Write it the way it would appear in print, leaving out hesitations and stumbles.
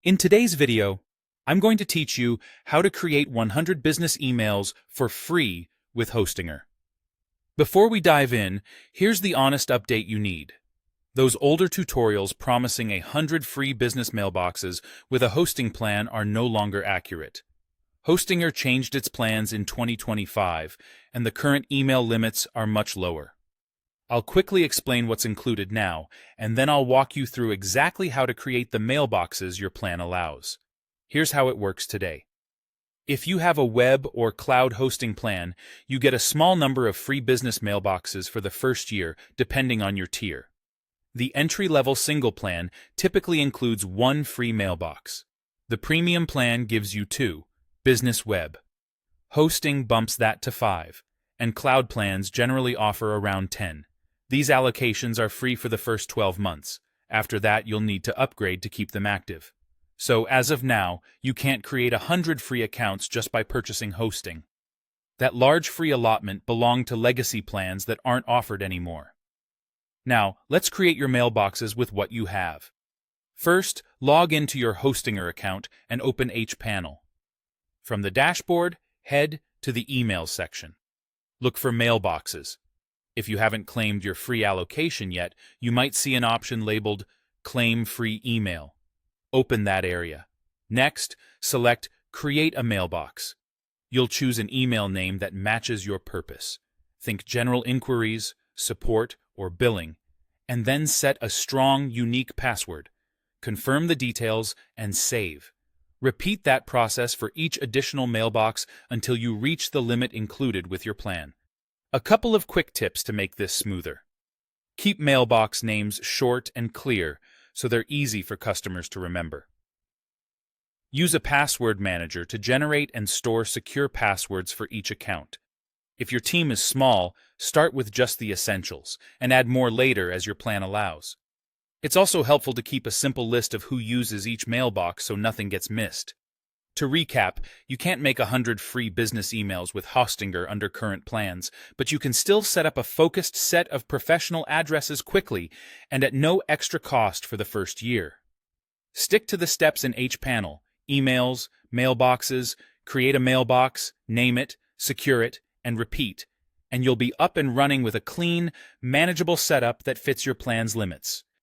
In today's video, I'm going to teach you how to create 100 business emails for free with Hostinger. Before we dive in, here's the honest update you need. Those older tutorials promising 100 free business mailboxes with a hosting plan are no longer accurate. Hostinger changed its plans in 2025, and the current email limits are much lower. I'll quickly explain what's included now, and then I'll walk you through exactly how to create the mailboxes your plan allows. Here's how it works today. If you have a web or cloud hosting plan, you get a small number of free business mailboxes for the first year, depending on your tier. The entry-level single plan typically includes one free mailbox. The premium plan gives you 2, business web. Hosting bumps that to 5, and cloud plans generally offer around 10. These allocations are free for the first 12 months. After that, you'll need to upgrade to keep them active. So, as of now, you can't create 100 free accounts just by purchasing hosting. That large free allotment belonged to legacy plans that aren't offered anymore. Now, let's create your mailboxes with what you have. First, log into your Hostinger account and open hPanel. From the dashboard, head to the Emails section. Look for Mailboxes. If you haven't claimed your free allocation yet, you might see an option labeled Claim Free Email. Open that area. Next, select Create a Mailbox. You'll choose an email name that matches your purpose. Think general inquiries, support, or billing, and then set a strong, unique password. Confirm the details and save. Repeat that process for each additional mailbox until you reach the limit included with your plan. A couple of quick tips to make this smoother. Keep mailbox names short and clear so they're easy for customers to remember. Use a password manager to generate and store secure passwords for each account. If your team is small, start with just the essentials and add more later as your plan allows. It's also helpful to keep a simple list of who uses each mailbox so nothing gets missed. To recap, you can't make 100 free business emails with Hostinger under current plans, but you can still set up a focused set of professional addresses quickly and at no extra cost for the first year. Stick to the steps in hPanel: emails, mailboxes, create a mailbox, name it, secure it, and repeat, and you'll be up and running with a clean, manageable setup that fits your plan's limits.